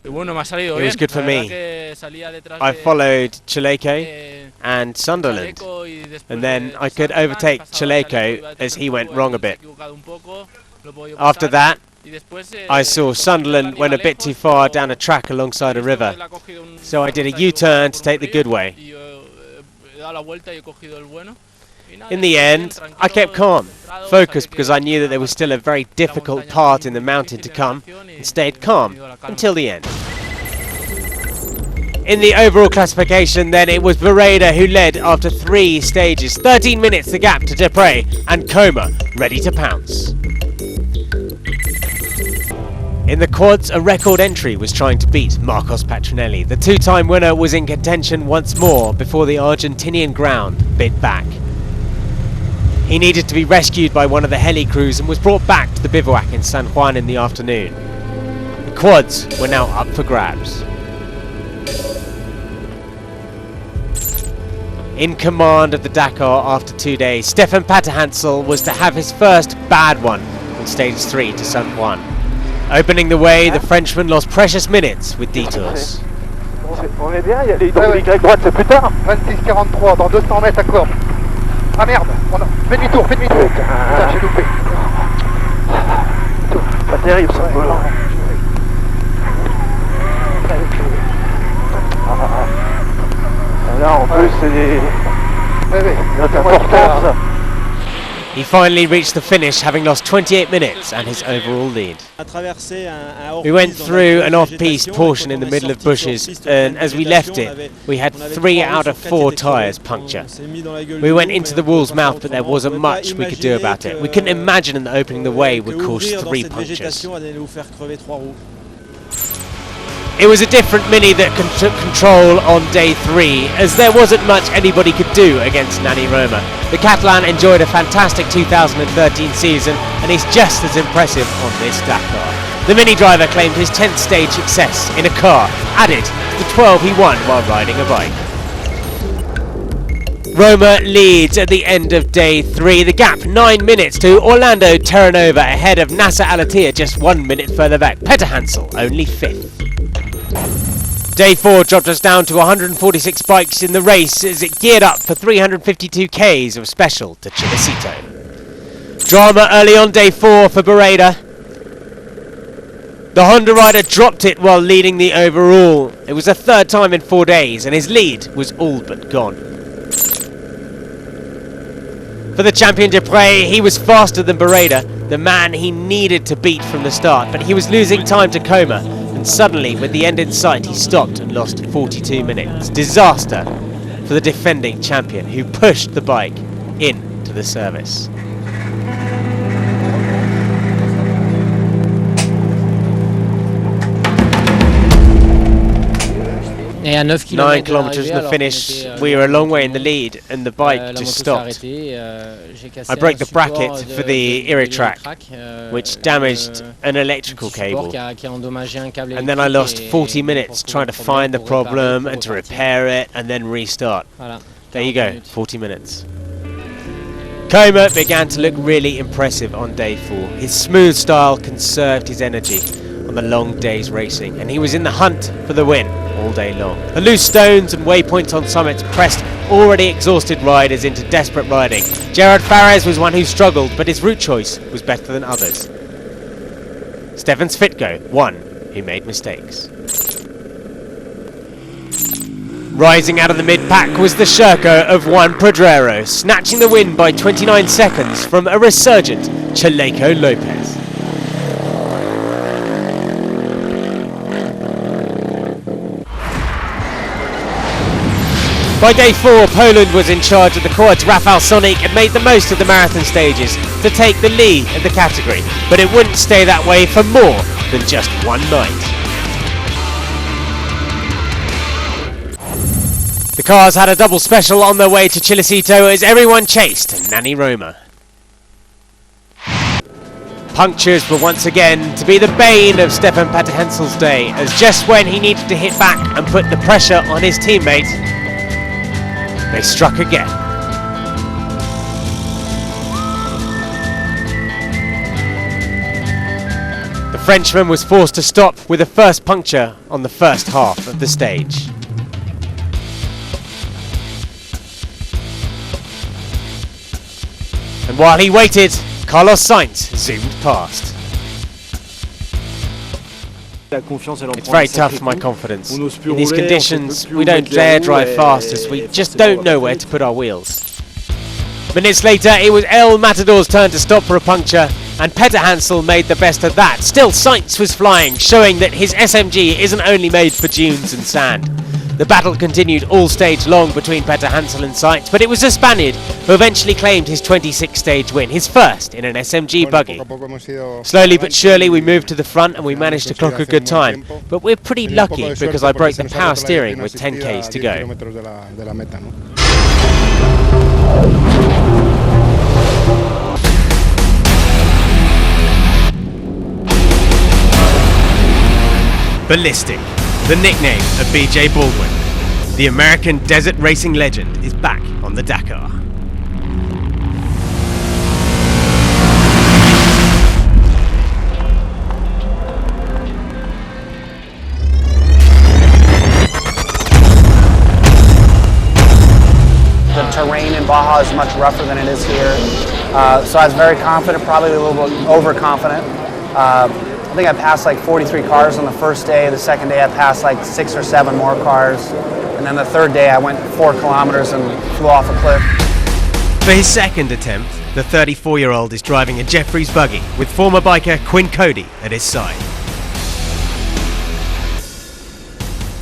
It was good for me. I followed Chaleco and Sunderland, and then I could overtake Chaleco as he went wrong a bit. After that, I saw Sunderland went a bit too far down a track alongside a river, so I did a U-turn to take the good way. In the end, I kept calm, focused because I knew that there was still a very difficult part in the mountain to come, and stayed calm until the end. In the overall classification then, it was Bereda who led after 3 stages, 13 minutes the gap to Depre and Coma ready to pounce. In the quads, a record entry was trying to beat Marcos Petronelli. The 2-time winner was in contention once more before the Argentinian ground bit back. He needed to be rescued by one of the heli crews and was brought back to the bivouac in San Juan in the afternoon. The quads were now up for grabs. In command of the Dakar after 2 days, Stefan Patterhansel was to have his first bad one on stage 3 to San Juan. Opening the way, the Frenchman lost precious minutes with detours. On est bien, il y a les Y droite, c'est plus tard. 26-43 dans 200 mètres à corde. Ah merde, fais demi-tour, Putain, j'ai loupé. Pas terrible ça. Là en plus c'est important ça. He finally reached the finish, having lost 28 minutes and his overall lead. We went through an off-piste portion in the middle of bushes, and as we left it, we had 3 out of 4 tyres puncture. We went into the wall's mouth, but there wasn't much we could do about it. We couldn't imagine that opening the way would cause 3 punctures. It was a different Mini that took control on day 3, as there wasn't much anybody could do against Nani Roma. The Catalan enjoyed a fantastic 2013 season, and he's just as impressive on this Dakar. The Mini driver claimed his 10th stage success in a car, added to the 12 he won while riding a bike. Roma leads at the end of day 3. The gap 9 minutes to Orlando Terranova ahead of Nasser Al-Attiyah just 1 minute further back. Petterhansel only 5th. Day 4 dropped us down to 146 bikes in the race as it geared up for 352 Ks of special to Chilecito. Drama early on day 4 for Bereda. The Honda rider dropped it while leading the overall. It was the 3rd time in 4 days and his lead was all but gone. For the champion Depre, he was faster than Bereda, the man he needed to beat from the start, but he was losing time to Coma. And suddenly, with the end in sight, he stopped and lost 42 minutes. Disaster for the defending champion, who pushed the bike into the service. Et à 9 km 9 kilometers from the finish, we were a long way in the lead, and the bike just stopped. I broke the bracket for the Iritrack, which damaged an electrical cable, and then I lost 40 minutes trying to find the problem and to repair it and then restart. There you go, 40 minutes. Coma began to look really impressive on day 4. His smooth style conserved his energy on the long days racing, and he was in the hunt for the win all day long. The loose stones and waypoints on summits pressed already exhausted riders into desperate riding. Gerard Fares was one who struggled, but his route choice was better than others. Stefan Svitko, one who made mistakes. Rising out of the mid-pack was the Sherco of Juan Pedrero, snatching the win by 29 seconds from a resurgent Chaleco Lopez. By day 4, Poland was in charge of the quads. Rafał Sonik had made the most of the marathon stages to take the lead in the category, but it wouldn't stay that way for more than just one night. The cars had a double special on their way to Chilecito as everyone chased Nani Roma. Punctures were once again to be the bane of Stefan Petterhansel's day, as just when he needed to hit back and put the pressure on his teammate, they struck again. The Frenchman was forced to stop with a first puncture on the first half of the stage. And while he waited, Carlos Sainz zoomed past. It's very tough for my confidence. In these conditions, we don't dare drive fast as we just don't know where to put our wheels. Minutes later, it was El Matador's turn to stop for a puncture, and Peter Hansel made the best of that. Still, Sainz was flying, showing that his SMG isn't only made for dunes and sand. The battle continued all stage long between Peter Hansel and Sainz, but it was the Spaniard who eventually claimed his 26-stage win, his first in an SMG buggy. Slowly but surely we moved to the front and we managed to clock a good time, but we're pretty lucky because I broke the power steering with 10 Ks to go. Ballistic, the nickname of BJ Baldwin. The American desert racing legend is back on the Dakar. The terrain in Baja is much rougher than it is here. So I was very confident, probably a little bit overconfident. I think I passed like 43 cars on the first day. The second day I passed like 6 or 7 more cars. And then the third day I went 4 kilometers and flew off a cliff. For his second attempt, the 34-year-old is driving a Jeffries buggy with former biker Quinn Cody at his side.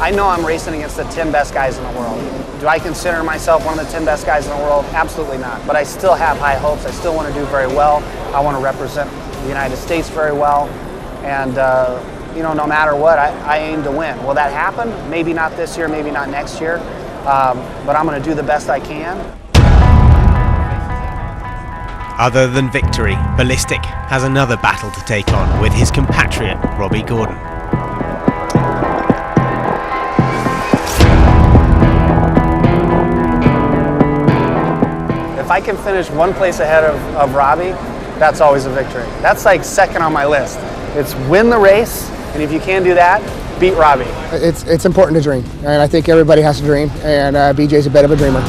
I know I'm racing against the 10 best guys in the world. Do I consider myself one of the 10 best guys in the world? Absolutely not. But I still have high hopes. I still want to do very well. I want to represent the United States very well. And you know, no matter what, I aim to win. Will that happen? Maybe not this year, maybe not next year. But I'm going to do the best I can. Other than victory, Ballistic has another battle to take on with his compatriot Robbie Gordon. If I can finish one place ahead of Robbie, that's always a victory. That's like second on my list. It's win the race, and if you can do that, beat Robbie. It's important to dream, and I think everybody has to dream, and BJ's a bit of a dreamer.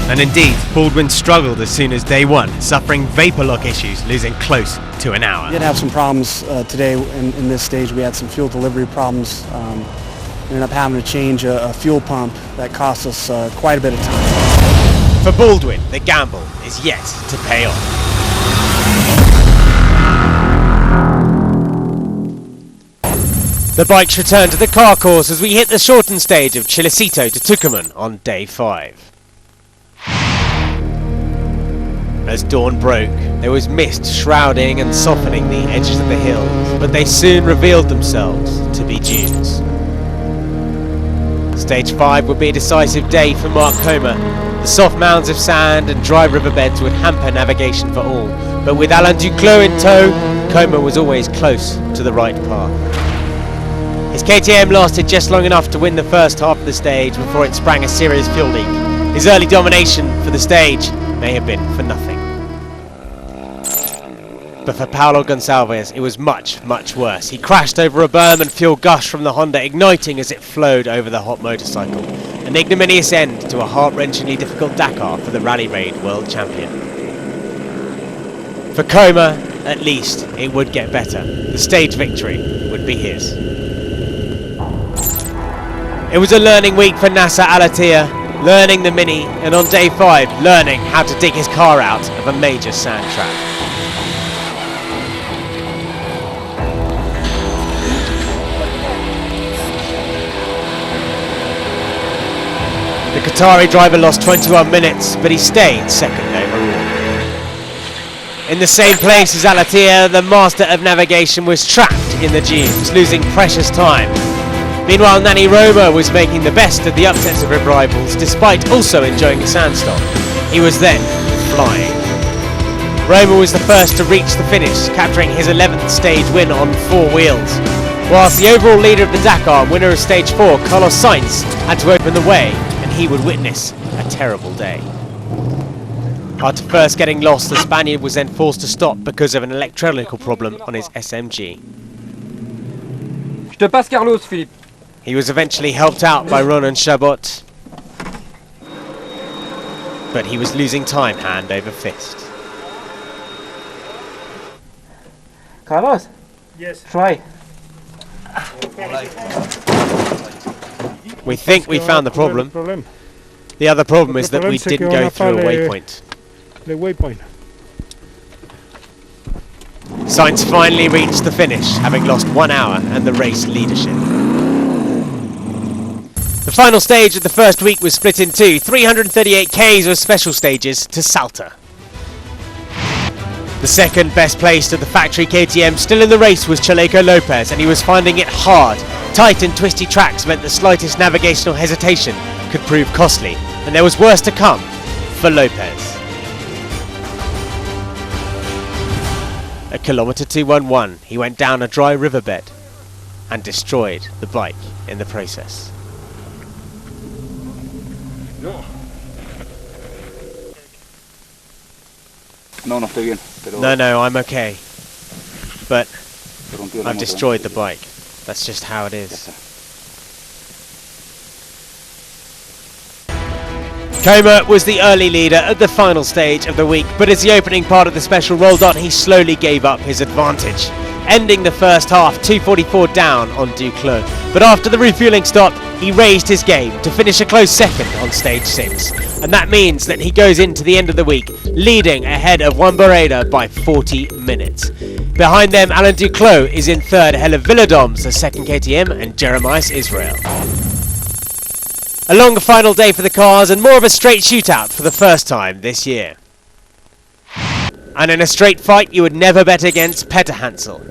And indeed, Baldwin struggled as soon as day one, suffering vapor lock issues, losing close to an hour. We did have some problems today in this stage. We had some fuel delivery problems. We ended up having to change a fuel pump that cost us quite a bit of time. For Baldwin, the gamble is yet to pay off. The bikes return to the car course as we hit the shortened stage of Chilecito to Tucumán on day 5. As dawn broke, there was mist shrouding and softening the edges of the hills, but they soon revealed themselves to be dunes. Stage 5 would be a decisive day for Mark Comer. The soft mounds of sand and dry riverbeds would hamper navigation for all, but with Alain Duclos in tow, Comer was always close to the right path. His KTM lasted just long enough to win the first half of the stage before it sprang a serious fuel leak. His early domination for the stage may have been for nothing. But for Paulo Gonçalves, it was much, much worse. He crashed over a berm and fuel gushed from the Honda, igniting as it flowed over the hot motorcycle. An ignominious end to a heart-wrenchingly difficult Dakar for the Rally Raid world champion. For Comer, at least, it would get better. The stage victory would be his. It was a learning week for Nasser Al-Attiyah, learning the Mini, and on day 5, learning how to dig his car out of a major sand trap. The Qatari driver lost 21 minutes, but he stayed second overall. In the same place as Al-Attiyah, the master of navigation was trapped in the dunes, losing precious time. Meanwhile, Nani Roma was making the best of the upsets of his rivals, despite also enjoying a sandstorm. He was then flying. Roma was the first to reach the finish, capturing his 11th stage win on 4 wheels. Whilst the overall leader of the Dakar, winner of stage 4, Carlos Sainz, had to open the way, and he would witness a terrible day. After first getting lost, the Spaniard was then forced to stop because of an electronic problem on his SMG. te passe Carlos, Philippe. He was eventually helped out by Ronan Chabot, but he was losing time hand over fist. Carlos? Yes. Try. We think we found the problem. The other problem is that we didn't go through a waypoint. The waypoint. Sainz finally reached the finish, having lost 1 hour and the race leadership. The final stage of the first week was split in two, 338 Ks of special stages to Salta. The second best placed of the factory KTM still in the race was Chaleco Lopez, and he was finding it hard. Tight and twisty tracks meant the slightest navigational hesitation could prove costly, and there was worse to come for Lopez. At kilometre 211, he went down a dry riverbed and destroyed the bike in the process. No, estoy bien. No, I'm okay. But I've destroyed the bike. That's just how it is. Coma was the early leader at the final stage of the week, but as the opening part of the special rolled on, he slowly gave up his advantage, ending the first half 244 down on Duclos. But after the refueling stopped, he raised his game to finish a close second on stage 6. And that means that he goes into the end of the week leading ahead of Juan Barreda by 40 minutes. Behind them, Alain Duclos is in third, ahead of Villadoms, the second KTM, and Jeremias Israel. A long final day for the cars and more of a straight shootout for the first time this year. And in a straight fight, you would never bet against Petter Hansel,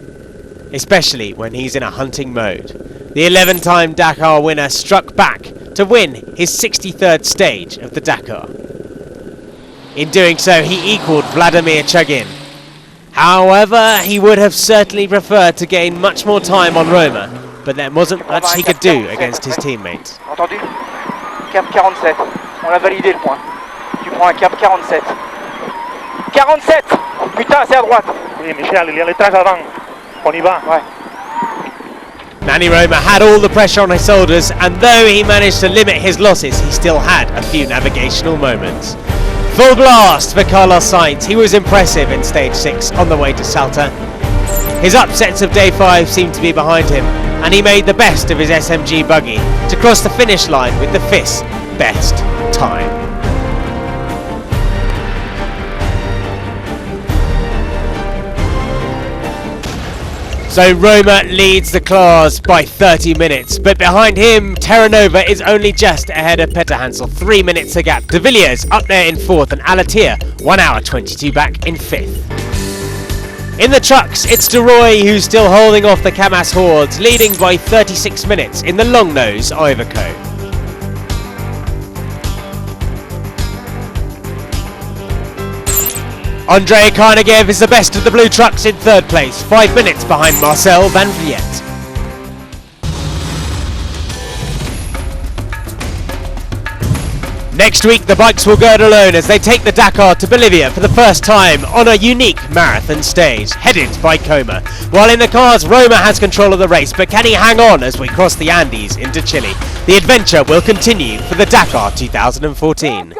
especially when he's in a hunting mode. The 11-time Dakar winner struck back to win his 63rd stage of the Dakar. In doing so, he equalled Vladimir Chagin. However, he would have certainly preferred to gain much more time on Roma, but there wasn't much he could do against his teammates. Entendu? Cap 47. On l'a validé le point. Tu prends un cap 47. 47! Putain, c'est à droite. Oui, Michel, il y a les traces avant. On y va. Ouais. Manny Roma had all the pressure on his shoulders, and though he managed to limit his losses, he still had a few navigational moments. Full blast for Carlos Sainz. He was impressive in stage 6 on the way to Salta. His upsets of day 5 seemed to be behind him, and he made the best of his SMG buggy to cross the finish line with the FIS best time. So Roma leads the class by 30 minutes, but behind him, Terranova is only just ahead of Petter Hansel, 3 minutes a gap. De Villiers up there in 4th, and Alatir 1 hour 22 back in 5th. In the trucks, it's De Roy who's still holding off the Kamaz hordes, leading by 36 minutes in the long-nose Iveco. Andrei Karnagev is the best of the blue trucks in 3rd place, 5 minutes behind Marcel Van Vliet. Next week the bikes will go it alone as they take the Dakar to Bolivia for the first time on a unique marathon stage, headed by Coma. While in the cars, Roma has control of the race, but can he hang on as we cross the Andes into Chile? The adventure will continue for the Dakar 2014.